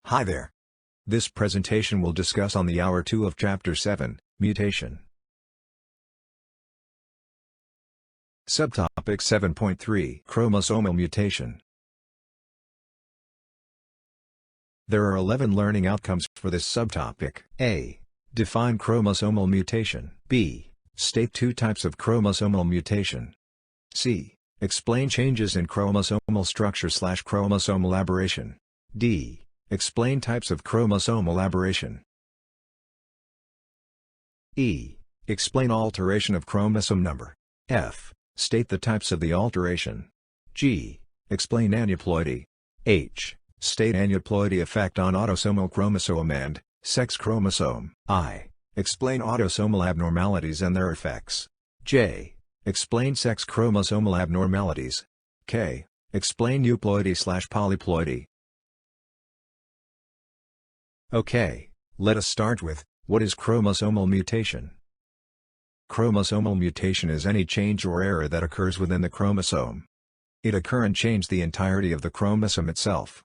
Hi there. This presentation will discuss on the Hour 2 of Chapter 7, Mutation. Subtopic 7.3 Chromosomal Mutation. There are 11 learning outcomes for this subtopic. A. Define chromosomal mutation. B. State two types of chromosomal mutation. C. Explain changes in chromosomal structure/chromosomal aberration. D. Explain types of chromosomal aberration. E. Explain alteration of chromosome number. F. State the types of the alteration. G. Explain aneuploidy. H. State aneuploidy effect on autosomal chromosome and sex chromosome. I. Explain autosomal abnormalities and their effects. J. Explain sex chromosomal abnormalities. K. Explain euploidy/polyploidy. Okay, let us start with, what is chromosomal mutation? Chromosomal mutation is any change or error that occurs within the chromosome. It occur and change the entirety of the chromosome itself.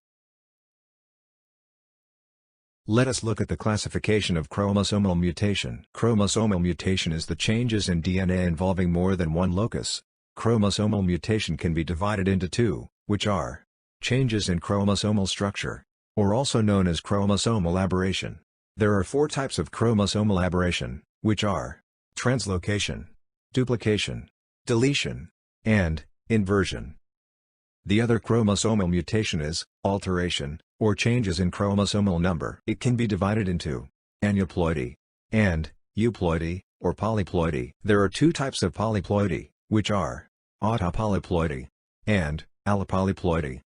Let us look at the classification of chromosomal mutation. Chromosomal mutation is the changes in DNA involving more than one locus. Chromosomal mutation can be divided into two, which are changes in chromosomal structure, or also known as chromosomal aberration. There are four types of chromosomal aberration, which are translocation, duplication, deletion, and inversion. The other chromosomal mutation is alteration, or changes in chromosomal number. It can be divided into aneuploidy and euploidy, or polyploidy. There are two types of polyploidy, which are autopolyploidy and allopolyploidy.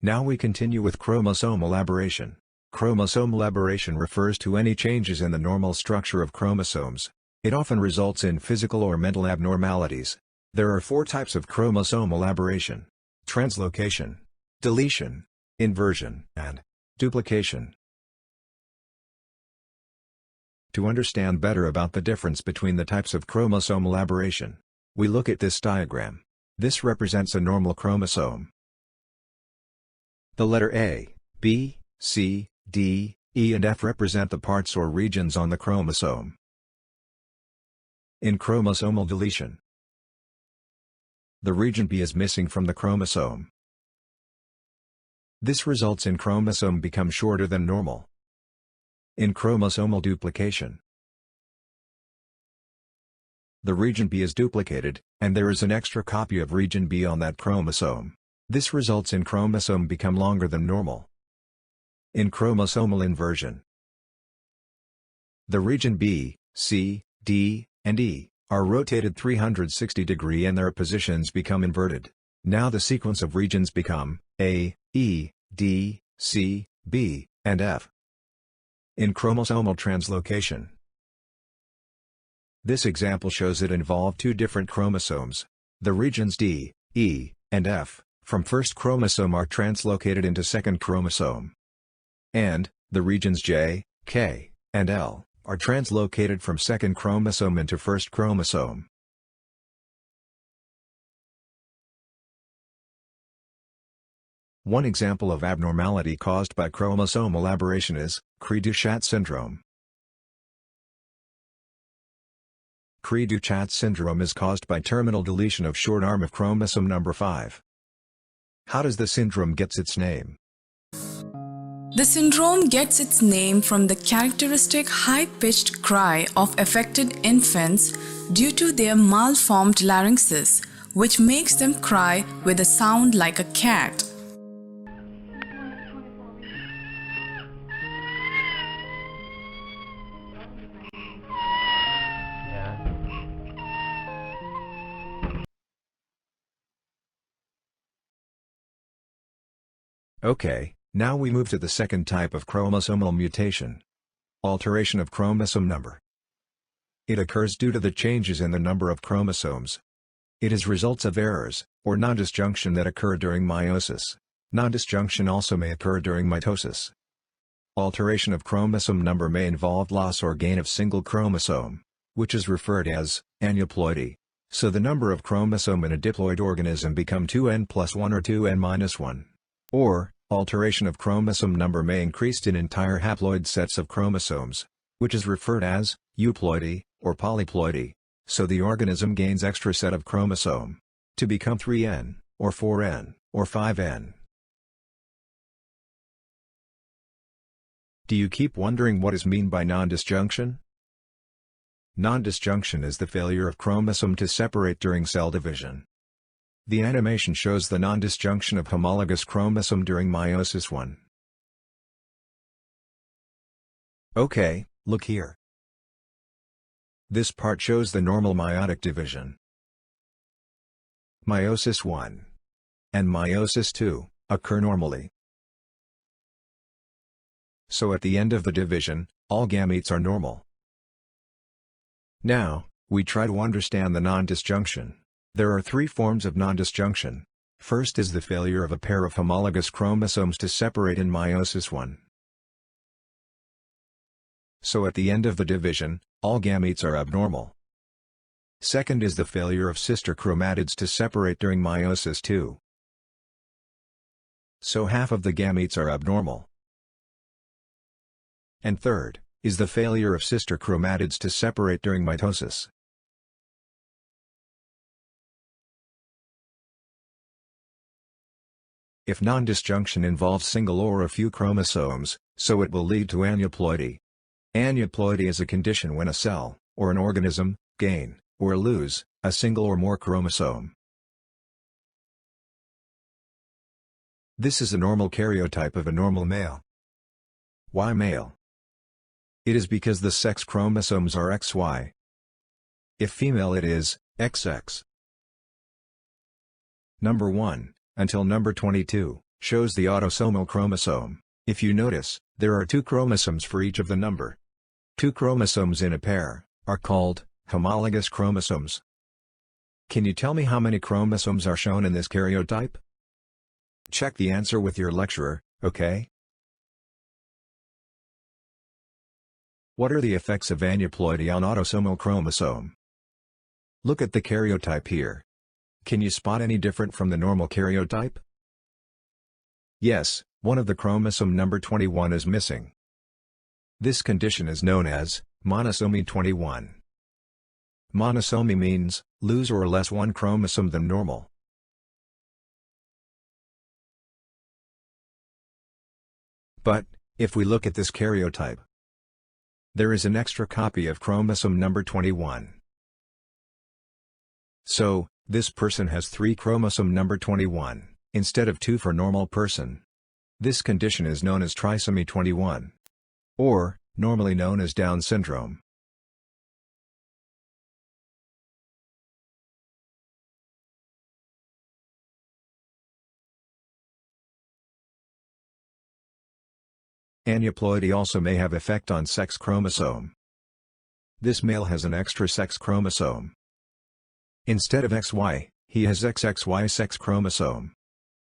Now we continue with chromosomal aberration. Chromosomal aberration refers to any changes in the normal structure of chromosomes. It often results in physical or mental abnormalities. There are four types of chromosomal aberration: translocation, deletion, inversion, and duplication. To understand better about the difference between the types of chromosomal aberration, we look at this diagram. This represents a normal chromosome. The letter A, B, C, D, E and F represent the parts or regions on the chromosome. In chromosomal deletion, the region B is missing from the chromosome. This results in chromosome become shorter than normal. In chromosomal duplication, the region B is duplicated, and there is an extra copy of region B on that chromosome. This results in chromosome become longer than normal. In chromosomal inversion, the region B, C, D, and E are rotated 360 degrees and their positions become inverted. Now the sequence of regions become A, E, D, C, B, and F. In chromosomal translocation, this example shows it involved two different chromosomes. The regions D, E, and F from first chromosome are translocated into second chromosome. And the regions J, K, and L are translocated from second chromosome into first chromosome. One example of abnormality caused by chromosomal aberration is Cre-Duchat syndrome. Cre-Duchat syndrome is caused by terminal deletion of short arm of chromosome number 5. How does the syndrome get its name? The syndrome gets its name from the characteristic high-pitched cry of affected infants due to their malformed larynxes, which makes them cry with a sound like a cat. Okay, now we move to the second type of chromosomal mutation: alteration of chromosome number. It occurs due to the changes in the number of chromosomes. It is results of errors, or non-disjunction that occur during meiosis. Non-disjunction also may occur during mitosis. Alteration of chromosome number may involve loss or gain of single chromosome, which is referred as aneuploidy. So the number of chromosome in a diploid organism become 2n plus 1 or 2n minus 1. Or, alteration of chromosome number may increase in entire haploid sets of chromosomes, which is referred as euploidy or polyploidy. So the organism gains extra set of chromosome to become 3n, or 4n, or 5n. Do you keep wondering what is meant by non-disjunction? Non-disjunction is the failure of chromosome to separate during cell division. The animation shows the non-disjunction of homologous chromosome during meiosis I. Okay, look here. This part shows the normal meiotic division. Meiosis I and meiosis II occur normally. So at the end of the division, all gametes are normal. Now, we try to understand the non-disjunction. There are three forms of non-disjunction. First is the failure of a pair of homologous chromosomes to separate in meiosis I. So at the end of the division, all gametes are abnormal. Second is the failure of sister chromatids to separate during meiosis II. So half of the gametes are abnormal. And third, is the failure of sister chromatids to separate during mitosis. If non-disjunction involves single or a few chromosomes, so it will lead to aneuploidy. Aneuploidy is a condition when a cell, or an organism, gain, or lose, a single or more chromosome. This is a normal karyotype of a normal male. Why male? It is because the sex chromosomes are XY. If female it is, XX. Number 1, until number 22, shows the autosomal chromosome. If you notice, there are 2 chromosomes for each of the number. 2 chromosomes in a pair are called homologous chromosomes. Can you tell me how many chromosomes are shown in this karyotype? Check the answer with your lecturer, okay? What are the effects of aneuploidy on autosomal chromosome? Look at the karyotype here. Can you spot any different from the normal karyotype? Yes, one of the chromosome number 21 is missing. This condition is known as monosomy 21. Monosomy means lose or less one chromosome than normal. But, if we look at this karyotype, there is an extra copy of chromosome number 21. So, this person has 3 chromosome number 21, instead of 2 for normal person. This condition is known as trisomy 21. Or, normally known as Down syndrome. Aneuploidy also may have effect on sex chromosome. This male has an extra sex chromosome. Instead of XY, he has XXY sex chromosome.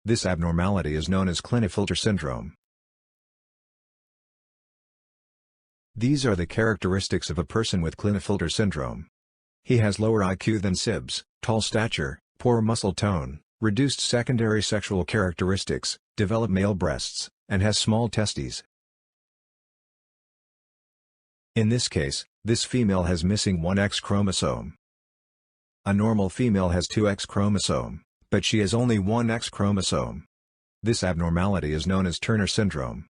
This abnormality is known as Klinefelter syndrome. These are the characteristics of a person with Klinefelter syndrome. He has lower IQ than SIBS, tall stature, poor muscle tone, reduced secondary sexual characteristics, developed male breasts, and has small testes. In this case, this female has missing one X chromosome. A normal female has 2 X chromosome, but she has only one X chromosome. This abnormality is known as Turner syndrome.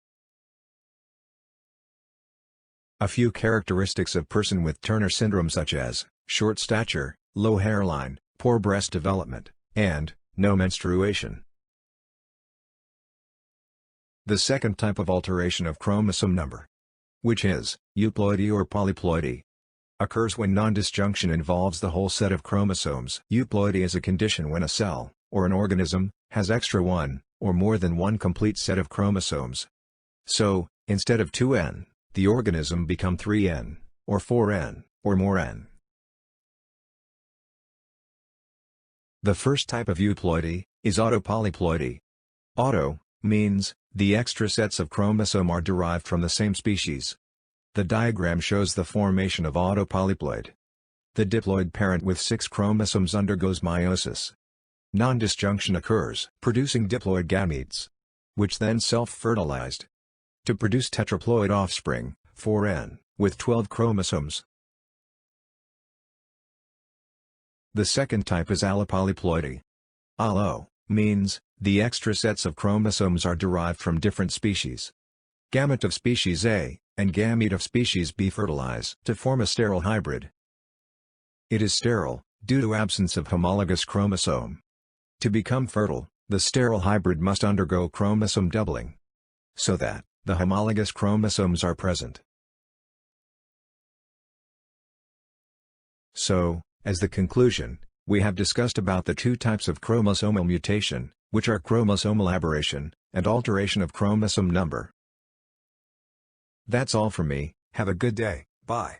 A few characteristics of person with Turner syndrome such as short stature, low hairline, poor breast development, and no menstruation. The second type of alteration of chromosome number, which is euploidy or polyploidy, occurs when non-disjunction involves the whole set of chromosomes. Euploidy is a condition when a cell, or an organism, has extra one, or more than one complete set of chromosomes. So, instead of 2n, the organism become 3n, or 4n, or more n. The first type of euploidy is autopolyploidy. Auto means the extra sets of chromosome are derived from the same species. The diagram shows the formation of autopolyploid. The diploid parent with 6 chromosomes undergoes meiosis. Non-disjunction occurs, producing diploid gametes, which then self-fertilized to produce tetraploid offspring, 4n, with 12 chromosomes. The second type is allopolyploidy. Allo means the extra sets of chromosomes are derived from different species. Gamete of species A and gamete of species B fertilize to form a sterile hybrid. It is sterile, due to absence of homologous chromosome. To become fertile, the sterile hybrid must undergo chromosome doubling, so that the homologous chromosomes are present. So, as the conclusion, we have discussed about the 2 types of chromosomal mutation, which are chromosomal aberration, and alteration of chromosome number. That's all from me. Have a good day. Bye.